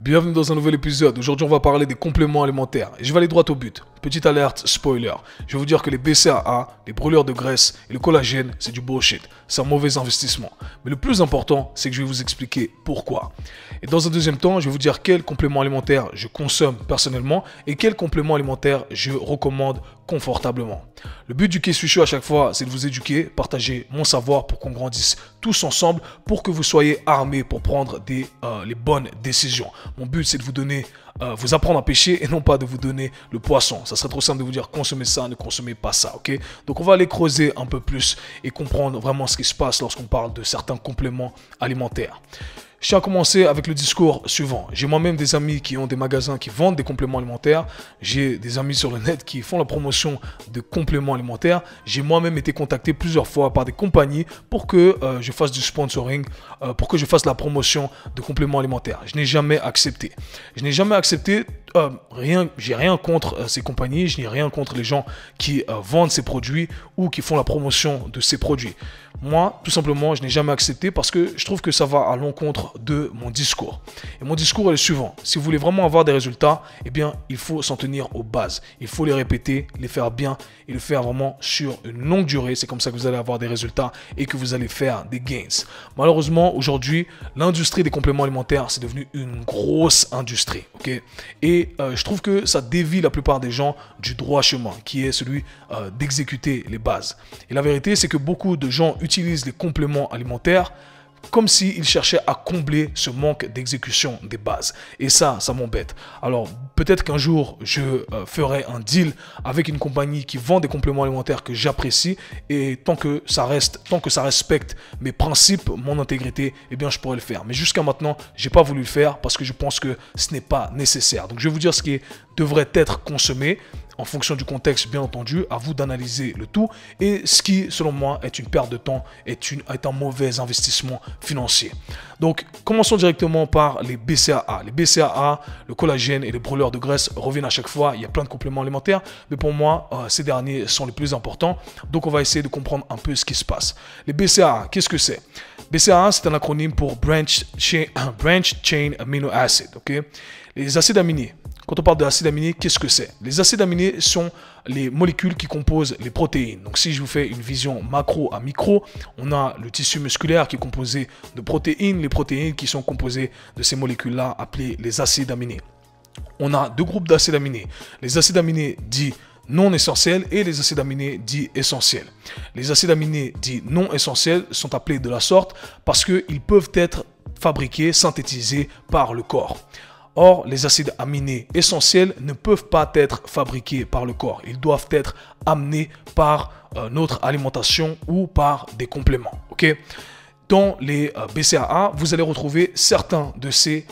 Bienvenue dans un nouvel épisode. Aujourd'hui, on va parler des compléments alimentaires. Et je vais aller droit au but. Petite alerte, spoiler. Je vais vous dire que les BCAA, les brûleurs de graisse et le collagène, c'est du bullshit. C'est un mauvais investissement. Mais le plus important, c'est que je vais vous expliquer pourquoi. Et dans un deuxième temps, je vais vous dire quels compléments alimentaires je consomme personnellement et quels compléments alimentaires je recommande confortablement. Le but du K-Suis Show à chaque fois, c'est de vous éduquer, partager mon savoir pour qu'on grandisse tous ensemble, pour que vous soyez armés pour prendre les bonnes décisions. Mon but, c'est de vous donner, vous apprendre à pêcher et non pas de vous donner le poisson. Ça serait trop simple de vous dire consommez ça, ne consommez pas ça, ok? Donc on va aller creuser un peu plus et comprendre vraiment ce qui se passe lorsqu'on parle de certains compléments alimentaires. Je tiens à commencer avec le discours suivant. J'ai moi-même des amis qui ont des magasins qui vendent des compléments alimentaires. J'ai des amis sur le net qui font la promotion de compléments alimentaires. J'ai moi-même été contacté plusieurs fois par des compagnies pour que je fasse du sponsoring, pour que je fasse la promotion de compléments alimentaires. Je n'ai jamais accepté. Je n'ai jamais accepté j'ai rien contre ces compagnies, je n'ai rien contre les gens qui vendent ces produits ou qui font la promotion de ces produits. Moi, tout simplement, je n'ai jamais accepté parce que je trouve que ça va à l'encontre de mon discours. Et mon discours est le suivant. Si vous voulez vraiment avoir des résultats, eh bien, il faut s'en tenir aux bases. Il faut les répéter, les faire bien et le faire vraiment sur une longue durée. C'est comme ça que vous allez avoir des résultats et que vous allez faire des gains. Malheureusement, aujourd'hui, l'industrie des compléments alimentaires, c'est devenu une grosse industrie. Okay? Et je trouve que ça dévie la plupart des gens du droit chemin, qui est celui d'exécuter les bases. Et la vérité, c'est que beaucoup de gens utilisent les compléments alimentaires comme s'ils cherchaient à combler ce manque d'exécution des bases. Et ça m'embête. Alors, peut-être qu'un jour, je ferai un deal avec une compagnie qui vend des compléments alimentaires que j'apprécie. Et tant que ça respecte mes principes, mon intégrité, eh bien, je pourrais le faire. Mais jusqu'à maintenant, j'ai pas voulu le faire parce que je pense que ce n'est pas nécessaire. Donc, je vais vous dire ce qui devrait être consommé en fonction du contexte, bien entendu, à vous d'analyser le tout. Et ce qui, selon moi, est une perte de temps, est un mauvais investissement financier. Donc, commençons directement par les BCAA. Les BCAA, le collagène et les brûleurs de graisse reviennent à chaque fois. Il y a plein de compléments alimentaires, mais pour moi, ces derniers sont les plus importants. Donc, on va essayer de comprendre un peu ce qui se passe. Les BCAA, qu'est-ce que c'est? BCAA, c'est un acronyme pour Branch Chain Amino Acid. Okay? Les acides aminés. Quand on parle d'acides aminés, qu'est-ce que c'est? Les acides aminés sont les molécules qui composent les protéines. Donc si je vous fais une vision macro à micro, on a le tissu musculaire qui est composé de protéines, les protéines qui sont composées de ces molécules-là appelées les acides aminés. On a deux groupes d'acides aminés. Les acides aminés dits non essentiels et les acides aminés dits essentiels. Les acides aminés dits non essentiels sont appelés de la sorte parce qu'ils peuvent être fabriqués, synthétisés par le corps. Or, les acides aminés essentiels ne peuvent pas être fabriqués par le corps. Ils doivent être amenés par notre alimentation ou par des compléments. Okay? Dans les BCAA, vous allez retrouver certains de ces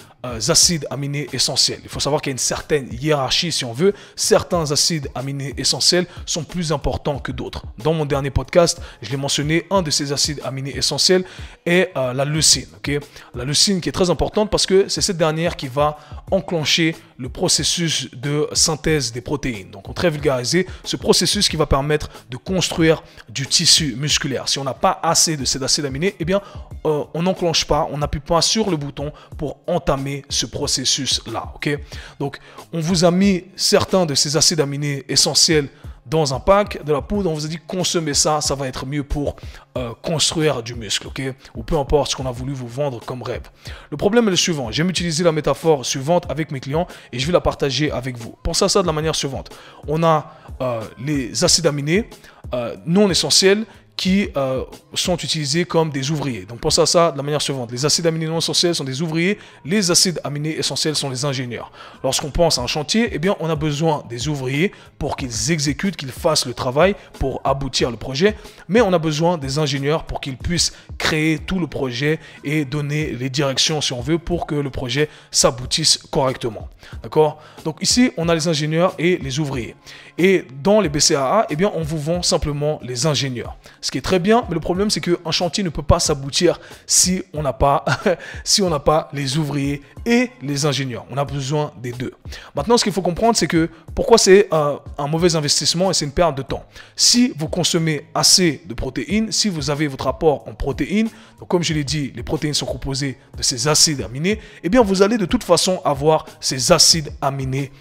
acides aminés essentiels. Il faut savoir qu'il y a une certaine hiérarchie, si on veut. Certains acides aminés essentiels sont plus importants que d'autres. Dans mon dernier podcast, je l'ai mentionné, un de ces acides aminés essentiels est la leucine. Okay? La leucine qui est très importante parce que c'est cette dernière qui va enclencher le processus de synthèse des protéines. Donc, en très vulgarisé, ce processus qui va permettre de construire du tissu musculaire. Si on n'a pas assez de ces acides aminés, eh bien, on n'enclenche pas, on n'appuie pas sur le bouton pour entamer ce processus-là. Okay? Donc, on vous a mis certains de ces acides aminés essentiels dans un pack de la poudre, on vous a dit consommez ça, ça va être mieux pour construire du muscle, ok? Ou peu importe ce qu'on a voulu vous vendre comme rêve. Le problème est le suivant, j'aime utiliser la métaphore suivante avec mes clients et je vais la partager avec vous. Pensez à ça de la manière suivante. On a les acides aminés non essentiels qui sont utilisés comme des ouvriers. Donc pensez à ça de la manière suivante. Les acides aminés non essentiels sont des ouvriers, les acides aminés essentiels sont les ingénieurs. Lorsqu'on pense à un chantier, eh bien, on a besoin des ouvriers pour qu'ils exécutent, qu'ils fassent le travail pour aboutir le projet, mais on a besoin des ingénieurs pour qu'ils puissent créer tout le projet et donner les directions, si on veut, pour que le projet s'aboutisse correctement. D'accord? Donc ici, on a les ingénieurs et les ouvriers. Et dans les BCAA, eh bien, on vous vend simplement les ingénieurs. ce qui est très bien, mais le problème c'est qu'un chantier ne peut pas s'aboutir si on n'a pas, si on n'a pas les ouvriers et les ingénieurs. On a besoin des deux. Maintenant, ce qu'il faut comprendre, c'est que pourquoi c'est un mauvais investissement et c'est une perte de temps. Si vous consommez assez de protéines, si vous avez votre apport en protéines, donc comme je l'ai dit, les protéines sont composées de ces acides aminés, eh bien vous allez de toute façon avoir ces acides aminés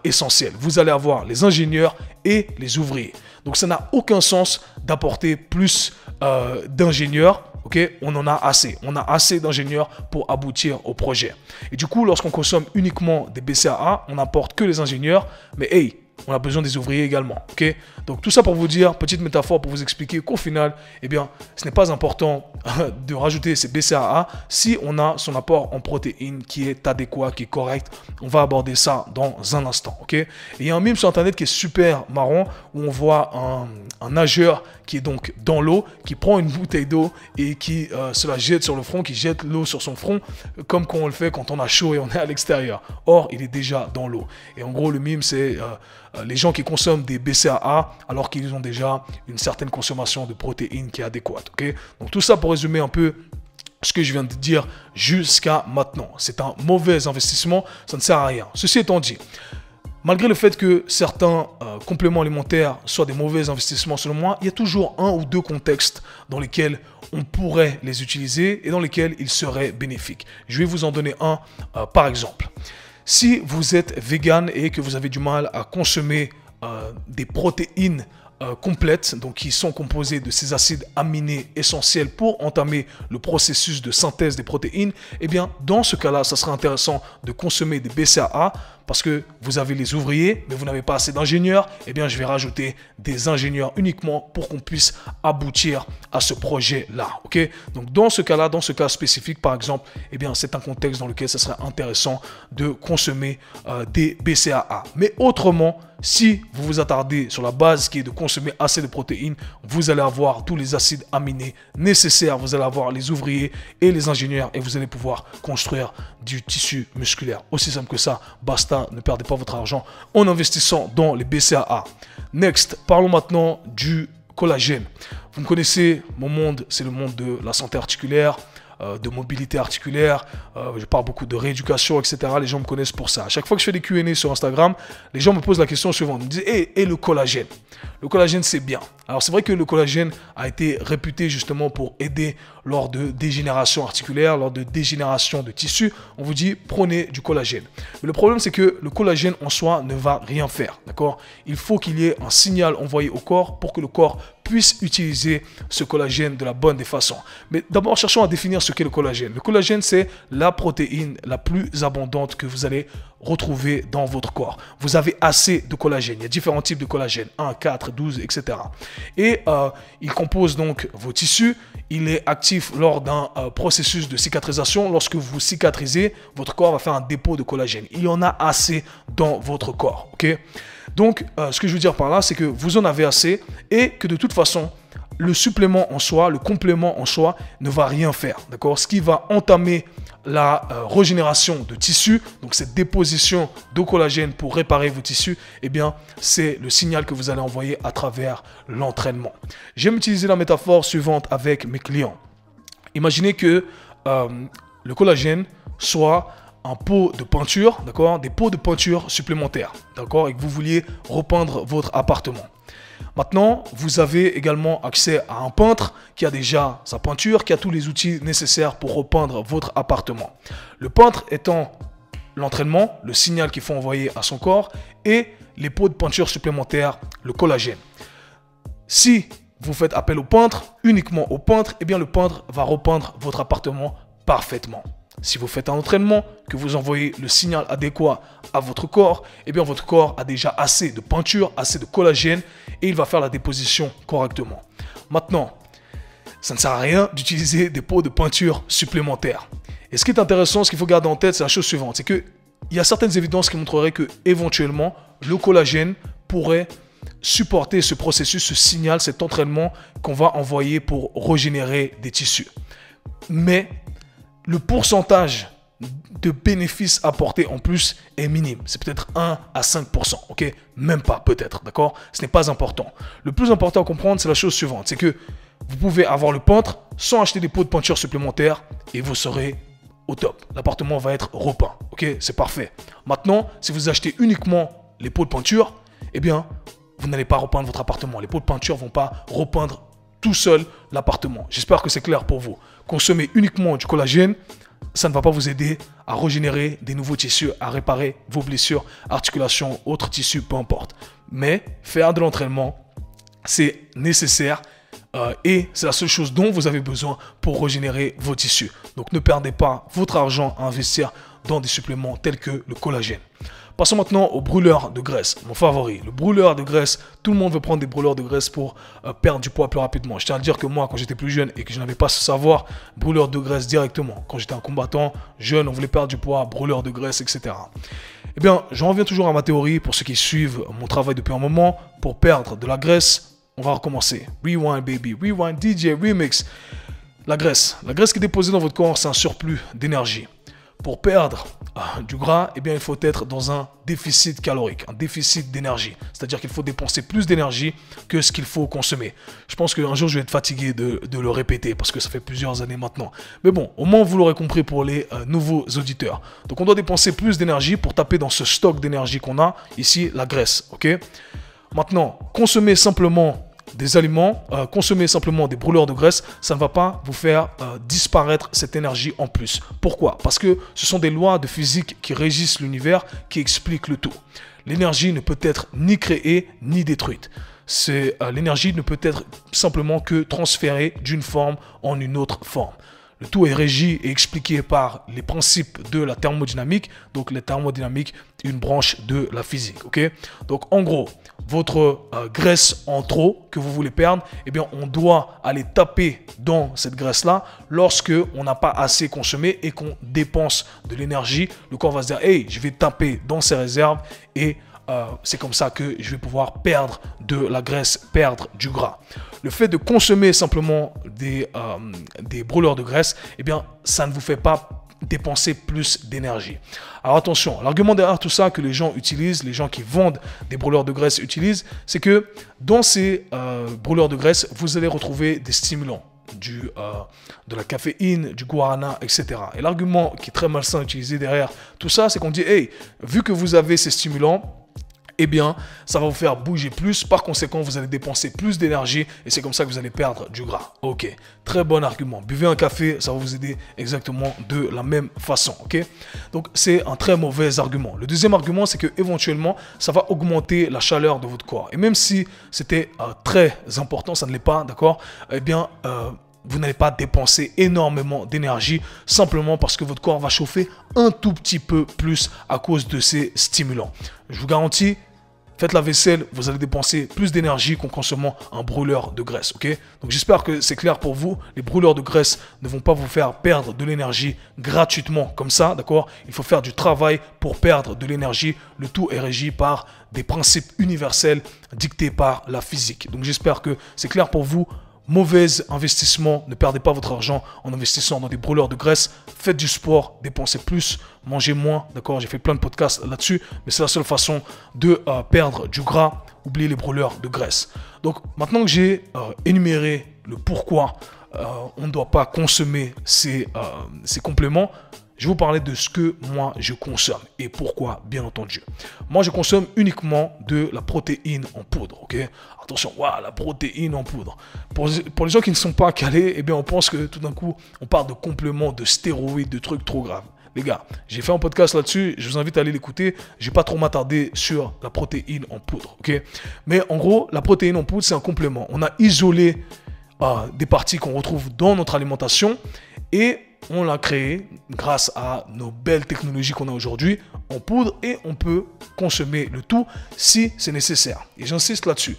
essentiels. Vous allez avoir les ingénieurs et les ouvriers. Donc ça n'a aucun sens d'apporter plus d'ingénieurs. Ok, on en a assez. On a assez d'ingénieurs pour aboutir au projet. Et du coup, lorsqu'on consomme uniquement des BCAA, on n'apporte que les ingénieurs. Mais hey, on a besoin des ouvriers également. Ok, donc tout ça pour vous dire, petite métaphore pour vous expliquer qu'au final, eh bien, ce n'est pas important de rajouter ces BCAA si on a son apport en protéines qui est adéquat, qui est correct. On va aborder ça dans un instant. Ok, et il y a un meme sur internet qui est super marrant où on voit un nageur qui est donc dans l'eau, qui prend une bouteille d'eau et qui se la jette sur le front, qui jette l'eau sur son front, comme on le fait quand on a chaud et on est à l'extérieur. Or, il est déjà dans l'eau. Et en gros, le mime, c'est les gens qui consomment des BCAA alors qu'ils ont déjà une certaine consommation de protéines qui est adéquate. Okay? Donc tout ça pour résumer un peu ce que je viens de dire jusqu'à maintenant. C'est un mauvais investissement, ça ne sert à rien. Ceci étant dit, malgré le fait que certains compléments alimentaires soient des mauvais investissements selon moi, il y a toujours un ou deux contextes dans lesquels on pourrait les utiliser et dans lesquels ils seraient bénéfiques. Je vais vous en donner un par exemple. Si vous êtes vegan et que vous avez du mal à consommer des protéines complètes, donc qui sont composées de ces acides aminés essentiels pour entamer le processus de synthèse des protéines, eh bien, dans ce cas-là, ça serait intéressant de consommer des BCAA parce que vous avez les ouvriers, mais vous n'avez pas assez d'ingénieurs. Eh bien, je vais rajouter des ingénieurs uniquement pour qu'on puisse aboutir à ce projet-là. Ok? Donc, dans ce cas-là, dans ce cas spécifique, par exemple, eh bien, c'est un contexte dans lequel ça serait intéressant de consommer des BCAA. Mais autrement, si vous vous attardez sur la base qui est de consommer assez de protéines, vous allez avoir tous les acides aminés nécessaires, vous allez avoir les ouvriers et les ingénieurs et vous allez pouvoir construire du tissu musculaire. Aussi simple que ça, basta, ne perdez pas votre argent en investissant dans les BCAA. Next, parlons maintenant du collagène. Vous me connaissez, mon monde, c'est le monde de la santé articulaire, de mobilité articulaire, je parle beaucoup de rééducation, etc. Les gens me connaissent pour ça. À chaque fois que je fais des Q&A sur Instagram, les gens me posent la question suivante. Ils me disent, et le collagène? Le collagène, c'est bien. Alors, c'est vrai que le collagène a été réputé justement pour aider lors de dégénération articulaire, lors de dégénération de tissu. On vous dit, prenez du collagène. Mais le problème, c'est que le collagène en soi ne va rien faire. D'accord? Il faut qu'il y ait un signal envoyé au corps pour que le corps puisse utiliser ce collagène de la bonne des façons. Mais d'abord, cherchons à définir ce qu'est le collagène. Le collagène, c'est la protéine la plus abondante que vous allez retrouver dans votre corps. Vous avez assez de collagène. Il y a différents types de collagène, 1, 4, 12, etc. Et il compose donc vos tissus. Il est actif lors d'un processus de cicatrisation. Lorsque vous cicatrisez, votre corps va faire un dépôt de collagène. Il y en a assez dans votre corps. Okay? Donc, ce que je veux dire par là, c'est que vous en avez assez et que de toute façon, le supplément en soi, le complément en soi ne va rien faire. D'accord? Ce qui va entamer la régénération de tissus, donc cette déposition de collagène pour réparer vos tissus, eh bien, c'est le signal que vous allez envoyer à travers l'entraînement. J'aime utiliser la métaphore suivante avec mes clients. Imaginez que le collagène soit un pot de peinture, d'accord, des pots de peinture supplémentaires, d'accord, et que vous vouliez repeindre votre appartement. Maintenant, vous avez également accès à un peintre qui a déjà sa peinture, qui a tous les outils nécessaires pour repeindre votre appartement. Le peintre étant l'entraînement, le signal qu'il faut envoyer à son corps, et les pots de peinture supplémentaires, le collagène. Si vous faites appel au peintre, uniquement au peintre, eh bien le peintre va repeindre votre appartement parfaitement. Si vous faites un entraînement, que vous envoyez le signal adéquat à votre corps, eh bien votre corps a déjà assez de peinture, assez de collagène et il va faire la déposition correctement. Maintenant, ça ne sert à rien d'utiliser des pots de peinture supplémentaires. Et ce qui est intéressant, ce qu'il faut garder en tête, c'est la chose suivante, c'est qu'il y a certaines évidences qui montreraient que éventuellement le collagène pourrait supporter ce processus, ce signal, cet entraînement qu'on va envoyer pour régénérer des tissus. Mais le pourcentage de bénéfices apportés en plus est minime. C'est peut-être 1 à 5%, ok? Même pas, peut-être, d'accord? Ce n'est pas important. Le plus important à comprendre, c'est la chose suivante, c'est que vous pouvez avoir le peintre sans acheter des pots de peinture supplémentaires et vous serez au top. L'appartement va être repeint. Ok, c'est parfait. Maintenant, si vous achetez uniquement les pots de peinture, eh bien, vous n'allez pas repeindre votre appartement. Les pots de peinture ne vont pas repeindre tout seul l'appartement. J'espère que c'est clair pour vous. Consommer uniquement du collagène, ça ne va pas vous aider à régénérer des nouveaux tissus, à réparer vos blessures, articulations, autres tissus, peu importe. Mais faire de l'entraînement, c'est nécessaire et c'est la seule chose dont vous avez besoin pour régénérer vos tissus. Donc ne perdez pas votre argent à investir dans des suppléments tels que le collagène. Passons maintenant au brûleur de graisse, mon favori. Le brûleur de graisse, tout le monde veut prendre des brûleurs de graisse pour perdre du poids plus rapidement. Je tiens à dire que moi, quand j'étais plus jeune et que je n'avais pas ce savoir, brûleur de graisse directement. Quand j'étais un combattant, jeune, on voulait perdre du poids, brûleur de graisse, etc. Eh bien, j'en reviens toujours à ma théorie pour ceux qui suivent mon travail depuis un moment. Pour perdre de la graisse, on va recommencer. Rewind, baby. Rewind, DJ, remix. La graisse qui est déposée dans votre corps, c'est un surplus d'énergie. Pour perdre du gras, eh bien, il faut être dans un déficit calorique, un déficit d'énergie. C'est-à-dire qu'il faut dépenser plus d'énergie que ce qu'il faut consommer. Je pense qu'un jour, je vais être fatigué de le répéter parce que ça fait plusieurs années maintenant. Mais bon, au moins, vous l'aurez compris pour les nouveaux auditeurs. Donc, on doit dépenser plus d'énergie pour taper dans ce stock d'énergie qu'on a ici, la graisse. Ok ? Maintenant, consommer simplement des aliments, consommer simplement des brûleurs de graisse, ça ne va pas vous faire disparaître cette énergie en plus. Pourquoi? Parce que ce sont des lois de physique qui régissent l'univers, qui expliquent le tout. L'énergie ne peut être ni créée ni détruite. L'énergie ne peut être simplement que transférée d'une forme en une autre forme. Le tout est régi et expliqué par les principes de la thermodynamique. Donc, la thermodynamique, une branche de la physique. Ok? Donc, en gros, votre graisse en trop que vous voulez perdre, eh bien, on doit aller taper dans cette graisse-là lorsque on n'a pas assez consommé et qu'on dépense de l'énergie. Le corps va se dire, hey, je vais taper dans ses réserves et c'est comme ça que je vais pouvoir perdre de la graisse, perdre du gras. Le fait de consommer simplement des brûleurs de graisse, eh bien, ça ne vous fait pas dépenser plus d'énergie. Alors attention, l'argument derrière tout ça que les gens utilisent, les gens qui vendent des brûleurs de graisse utilisent, c'est que dans ces brûleurs de graisse, vous allez retrouver des stimulants. De la caféine, du guarana, etc. Et l'argument qui est très malsain utilisé derrière tout ça, c'est qu'on dit, hey, vu que vous avez ces stimulants, eh bien, ça va vous faire bouger plus. Par conséquent, vous allez dépenser plus d'énergie et c'est comme ça que vous allez perdre du gras. Ok, très bon argument. Buvez un café, ça va vous aider exactement de la même façon. Ok, donc c'est un très mauvais argument. Le deuxième argument, c'est que éventuellement, ça va augmenter la chaleur de votre corps. Et même si c'était très important, ça ne l'est pas, d'accord? Eh bien, vous n'allez pas dépenser énormément d'énergie simplement parce que votre corps va chauffer un tout petit peu plus à cause de ces stimulants. Je vous garantis, faites la vaisselle, vous allez dépenser plus d'énergie qu'en consommant un brûleur de graisse. Ok? Donc j'espère que c'est clair pour vous. Les brûleurs de graisse ne vont pas vous faire perdre de l'énergie gratuitement comme ça, d'accord? Il faut faire du travail pour perdre de l'énergie. Le tout est régi par des principes universels dictés par la physique. Donc j'espère que c'est clair pour vous. Mauvais investissement, ne perdez pas votre argent en investissant dans des brûleurs de graisse. Faites du sport, dépensez plus, mangez moins, d'accord? J'ai fait plein de podcasts là-dessus, mais c'est la seule façon de perdre du gras. Oubliez les brûleurs de graisse. Donc maintenant que j'ai énuméré le pourquoi on ne doit pas consommer ces compléments, je vais vous parler de ce que moi je consomme et pourquoi, bien entendu. Moi, je consomme uniquement de la protéine en poudre, ok? Attention, wow, la protéine en poudre. Pour les gens qui ne sont pas calés, eh bien, on pense que tout d'un coup, on parle de compléments, de stéroïdes, de trucs trop graves. Les gars, j'ai fait un podcast là-dessus, je vous invite à aller l'écouter. Je ne vais pas trop m'attarder sur la protéine en poudre, ok? Mais en gros, la protéine en poudre, c'est un complément. On a isolé des parties qu'on retrouve dans notre alimentation et on l'a créé grâce à nos belles technologies qu'on a aujourd'hui en poudre et on peut consommer le tout si c'est nécessaire. Et j'insiste là-dessus.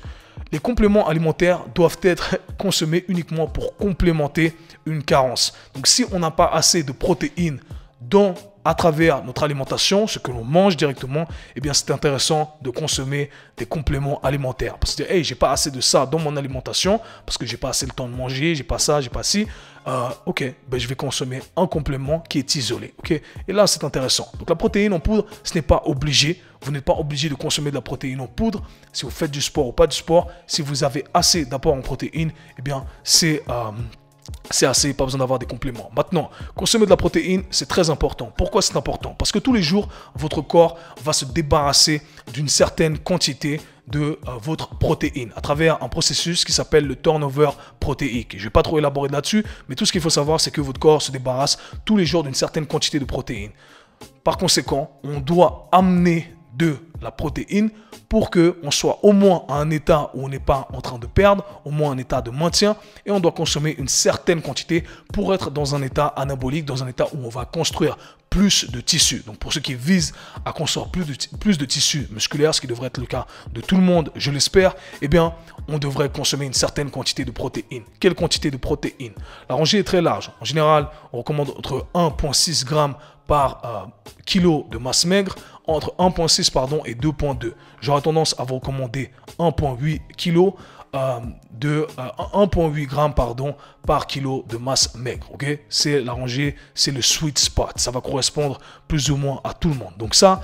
Les compléments alimentaires doivent être consommés uniquement pour complémenter une carence. Donc si on n'a pas assez de protéines dans à travers notre alimentation, ce que l'on mange directement, eh bien c'est intéressant de consommer des compléments alimentaires. Parce que hey, j'ai pas assez de ça dans mon alimentation, parce que j'ai pas assez le temps de manger, j'ai pas ça, j'ai pas ci. Ok, ben je vais consommer un complément qui est isolé. Ok, et là c'est intéressant. Donc la protéine en poudre, ce n'est pas obligé. Vous n'êtes pas obligé de consommer de la protéine en poudre. Si vous faites du sport ou pas du sport, si vous avez assez d'apport en protéines, eh bien c'est assez, pas besoin d'avoir des compléments. Maintenant, consommer de la protéine, c'est très important. Pourquoi c'est important? Parce que tous les jours, votre corps va se débarrasser d'une certaine quantité de votre protéine à travers un processus qui s'appelle le turnover protéique. Je ne vais pas trop élaborer là-dessus, mais tout ce qu'il faut savoir, c'est que votre corps se débarrasse tous les jours d'une certaine quantité de protéines. Par conséquent, on doit amener de la protéine pour qu'on soit au moins à un état où on n'est pas en train de perdre, au moins un état de maintien, et on doit consommer une certaine quantité pour être dans un état anabolique, dans un état où on va construire plus de tissus. Donc pour ceux qui visent à construire plus de tissus musculaires, ce qui devrait être le cas de tout le monde, je l'espère, eh bien on devrait consommer une certaine quantité de protéines. Quelle quantité de protéines? La rangée est très large. En général, on recommande entre 1,6 g par kilo de masse maigre, entre 1,6 et 2,2. J'aurais tendance à vous recommander 1,8 kg 1,8 g par kilo de masse maigre. Ok, c'est la rangée, c'est le sweet spot. Ça va correspondre plus ou moins à tout le monde. Donc ça,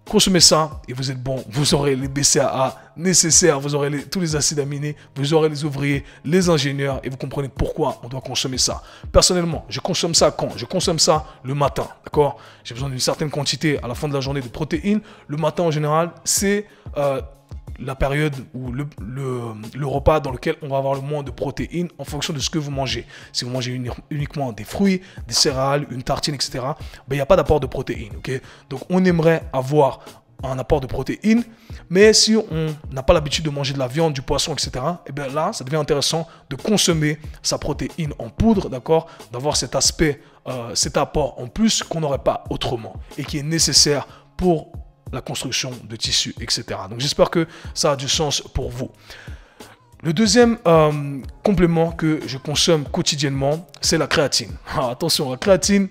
consommez ça et vous êtes bon. Vous aurez les BCAA nécessaires, vous aurez tous les acides aminés, vous aurez les ouvriers, les ingénieurs et vous comprenez pourquoi on doit consommer ça. Personnellement, je consomme ça quand? Je consomme ça le matin, d'accord? J'ai besoin d'une certaine quantité à la fin de la journée de protéines. Le matin en général, c'est la période ou le repas dans lequel on va avoir le moins de protéines en fonction de ce que vous mangez. Si vous mangez uniquement des fruits, des céréales, une tartine, etc., ben, il n'y a pas d'apport de protéines. Okay? Donc, on aimerait avoir un apport de protéines, mais si on n'a pas l'habitude de manger de la viande, du poisson, etc., et bien là, ça devient intéressant de consommer sa protéine en poudre, d'accord, d'avoir cet aspect, cet apport en plus qu'on n'aurait pas autrement et qui est nécessaire pour la construction de tissus, etc. Donc j'espère que ça a du sens pour vous. Le deuxième complément que je consomme quotidiennement, c'est la créatine. Attention, la créatine,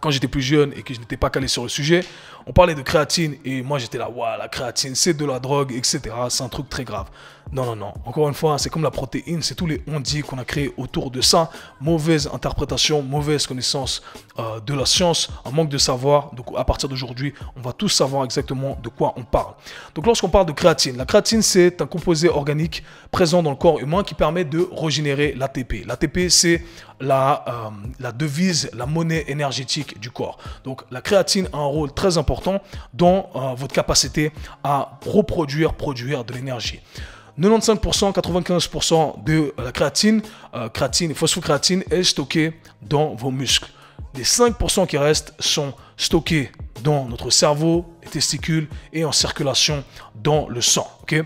quand j'étais plus jeune et que je n'étais pas calé sur le sujet, on parlait de créatine et moi j'étais là, waouh, la créatine c'est de la drogue, etc. C'est un truc très grave. Non, non, non. Encore une fois, c'est comme la protéine, c'est tous les on-dit qu'on a créés autour de ça. Mauvaise interprétation, mauvaise connaissance de la science, un manque de savoir. Donc à partir d'aujourd'hui, on va tous savoir exactement de quoi on parle. Donc lorsqu'on parle de créatine, la créatine c'est un composé organique présent dans le corps humain qui permet de régénérer l'ATP. L'ATP c'est la devise, la monnaie énergétique du corps. Donc la créatine a un rôle très important dans votre capacité à produire de l'énergie. 95%, 95% de la créatine et phosphocréatine est stockée dans vos muscles. Les 5% qui restent sont stockés dans notre cerveau, les testicules et en circulation dans le sang. Okay?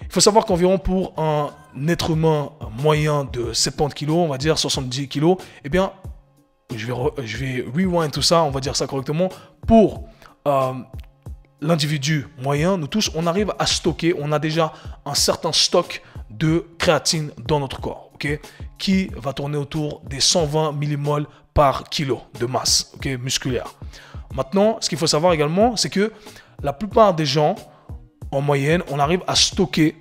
Il faut savoir qu'environ pour un être humain moyen de 70 kg, on va dire 70 kg, eh bien, je vais rewind tout ça, on va dire ça correctement, pour l'individu moyen, nous tous, on arrive à stocker, on a déjà un certain stock de créatine dans notre corps, okay, qui va tourner autour des 120 millimoles par kilo de masse, okay, musculaire. Maintenant, ce qu'il faut savoir également, c'est que la plupart des gens, en moyenne, on arrive à stocker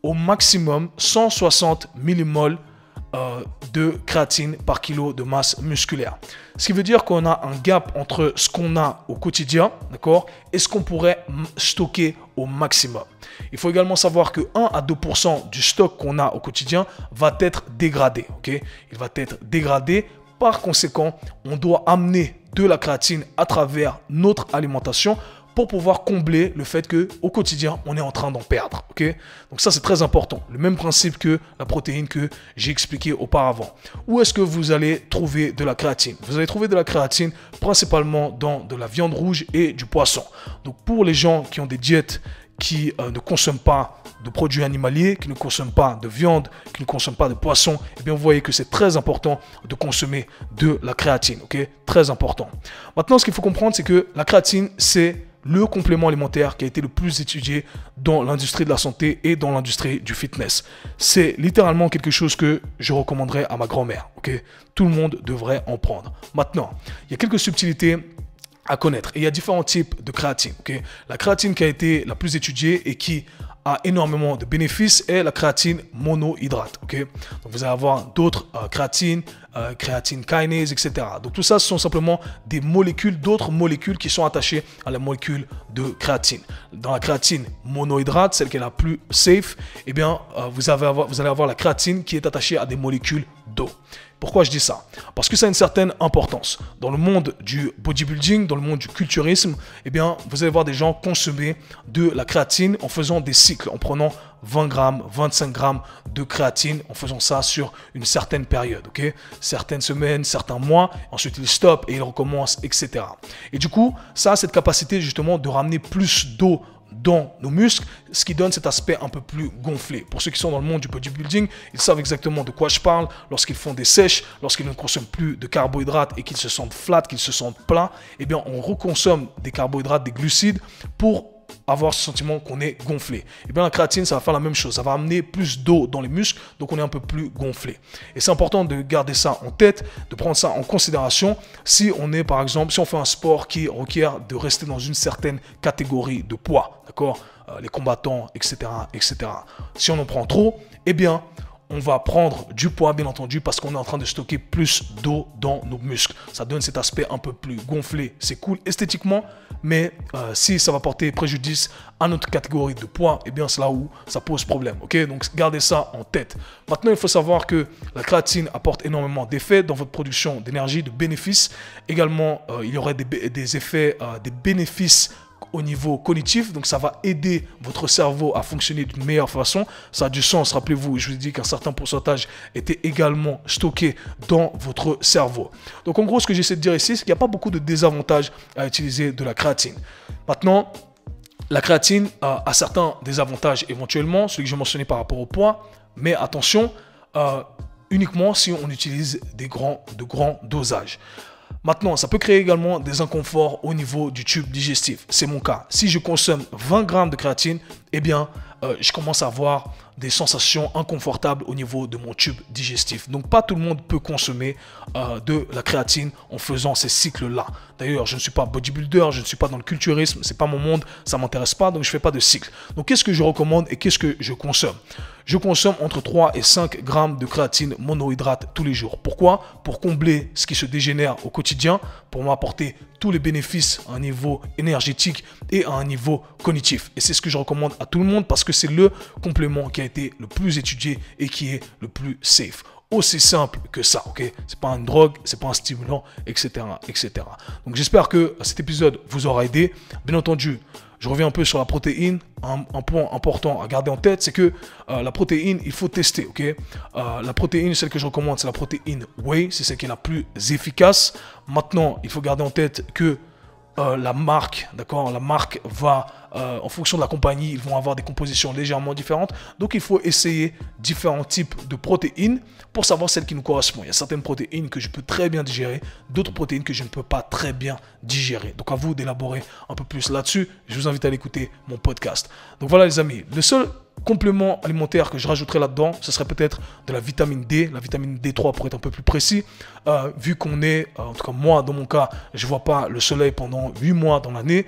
au maximum 160 millimoles de créatine par kilo de masse musculaire. Ce qui veut dire qu'on a un gap entre ce qu'on a au quotidien, d'accord, et ce qu'on pourrait stocker au maximum. Il faut également savoir que 1 à 2% du stock qu'on a au quotidien va être dégradé. Okay? Il va être dégradé. Par conséquent, on doit amener de la créatine à travers notre alimentation pour pouvoir combler le fait qu'au quotidien, on est en train d'en perdre. Okay? Donc ça, c'est très important. Le même principe que la protéine que j'ai expliqué auparavant. Où est-ce que vous allez trouver de la créatine? Vous allez trouver de la créatine principalement dans de la viande rouge et du poisson. Donc pour les gens qui ont des diètes qui ne consomment pas de produits animaliers, qui ne consomment pas de viande, qui ne consomment pas de poisson, eh bien vous voyez que c'est très important de consommer de la créatine. Okay? Très important. Maintenant, ce qu'il faut comprendre, c'est que la créatine, c'est le complément alimentaire qui a été le plus étudié dans l'industrie de la santé et dans l'industrie du fitness. C'est littéralement quelque chose que je recommanderais à ma grand-mère. Okay? Tout le monde devrait en prendre. Maintenant, il y a quelques subtilités à connaître. Et il y a différents types de créatine. Okay? La créatine qui a été la plus étudiée et qui a énormément de bénéfices est la créatine monohydrate. Okay? Donc vous allez avoir d'autres créatines, créatine kinase, etc. Donc tout ça, ce sont simplement des molécules, d'autres molécules qui sont attachées à la molécule de créatine. Dans la créatine monohydrate, celle qui est la plus safe, eh bien, vous allez avoir la créatine qui est attachée à des molécules d'eau. Pourquoi je dis ça? Parce que ça a une certaine importance. Dans le monde du bodybuilding, dans le monde du culturisme, eh bien, vous allez voir des gens consommer de la créatine en faisant des cycles, en prenant 20 grammes, 25 grammes de créatine, en faisant ça sur une certaine période, ok? Certaines semaines, certains mois, ensuite ils stoppent et ils recommencent, etc. Et du coup, ça a cette capacité justement de ramener plus d'eau dans nos muscles, ce qui donne cet aspect un peu plus gonflé. Pour ceux qui sont dans le monde du bodybuilding, ils savent exactement de quoi je parle. Lorsqu'ils font des sèches, lorsqu'ils ne consomment plus de carbohydrates et qu'ils se sentent flat, qu'ils se sentent pleins, eh bien on reconsomme des carbohydrates, des glucides pour avoir ce sentiment qu'on est gonflé. Et bien la créatine, ça va faire la même chose. Ça va amener plus d'eau dans les muscles, donc on est un peu plus gonflé. Et c'est important de garder ça en tête, de prendre ça en considération si on est, par exemple, si on fait un sport qui requiert de rester dans une certaine catégorie de poids, d'accord, les combattants, etc., etc. Si on en prend trop, eh bien, on va prendre du poids, bien entendu, parce qu'on est en train de stocker plus d'eau dans nos muscles. Ça donne cet aspect un peu plus gonflé. C'est cool esthétiquement, mais si ça va porter préjudice à notre catégorie de poids, eh bien, c'est là où ça pose problème. Ok, donc gardez ça en tête. Maintenant, il faut savoir que la créatine apporte énormément d'effets dans votre production d'énergie, de bénéfices. Également, il y aurait des effets, des bénéfices au niveau cognitif, donc ça va aider votre cerveau à fonctionner d'une meilleure façon. Ça a du sens, rappelez-vous, je vous ai dit qu'un certain pourcentage était également stocké dans votre cerveau. Donc en gros, ce que j'essaie de dire ici, c'est qu'il n'y a pas beaucoup de désavantages à utiliser de la créatine. Maintenant, la créatine a certains désavantages éventuellement, celui que j'ai mentionné par rapport au poids, mais attention, uniquement si on utilise de grands dosages. Maintenant, ça peut créer également des inconforts au niveau du tube digestif. C'est mon cas. Si je consomme 20 grammes de créatine, eh bien, je commence à avoir des sensations inconfortables au niveau de mon tube digestif. Donc, pas tout le monde peut consommer de la créatine en faisant ces cycles-là. D'ailleurs, je ne suis pas bodybuilder, je ne suis pas dans le culturisme, c'est pas mon monde, ça m'intéresse pas, donc je fais pas de cycle. Donc, qu'est-ce que je recommande et qu'est-ce que je consomme? Je consomme entre 3 et 5 grammes de créatine monohydrate tous les jours. Pourquoi? Pour combler ce qui se dégénère au quotidien, pour m'apporter tous les bénéfices à un niveau énergétique et à un niveau cognitif. Et c'est ce que je recommande à tout le monde parce que c'est le complément qui a été le plus étudié et qui est le plus safe. Aussi simple que ça, ok? C'est pas une drogue, c'est pas un stimulant, etc., etc. Donc j'espère que cet épisode vous aura aidé. Bien entendu, je reviens un peu sur la protéine. Un point important à garder en tête, c'est que la protéine, il faut tester, ok? La protéine, celle que je recommande, c'est la protéine whey, c'est celle qui est la plus efficace. Maintenant, il faut garder en tête que la marque, d'accord, la marque va, en fonction de la compagnie, ils vont avoir des compositions légèrement différentes. Donc, il faut essayer différents types de protéines pour savoir celles qui nous correspondent. Il y a certaines protéines que je peux très bien digérer, d'autres protéines que je ne peux pas très bien digérer. Donc, à vous d'élaborer un peu plus là-dessus. Je vous invite à aller écouter mon podcast. Donc, voilà les amis, le seul complément alimentaire que je rajouterais là-dedans, ce serait peut-être de la vitamine D, la vitamine D3 pour être un peu plus précis, vu qu'on est, en tout cas moi dans mon cas, je ne vois pas le soleil pendant 8 mois dans l'année,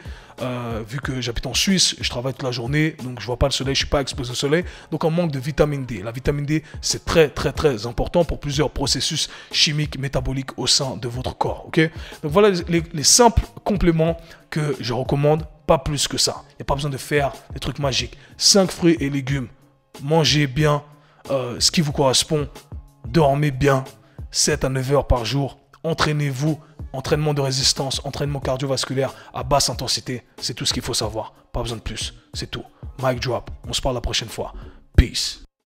vu que j'habite en Suisse, je travaille toute la journée, donc je ne vois pas le soleil, je ne suis pas exposé au soleil, donc on manque de vitamine D. La vitamine D, c'est très très très important pour plusieurs processus chimiques, métaboliques au sein de votre corps, ok? Donc voilà les simples compléments que je recommande. Pas plus que ça. Il n'y a pas besoin de faire des trucs magiques. 5 fruits et légumes. Mangez bien ce qui vous correspond. Dormez bien. 7 à 9 heures par jour. Entraînez-vous. Entraînement de résistance, entraînement cardiovasculaire à basse intensité. C'est tout ce qu'il faut savoir. Pas besoin de plus. C'est tout. Mic drop. On se parle la prochaine fois. Peace.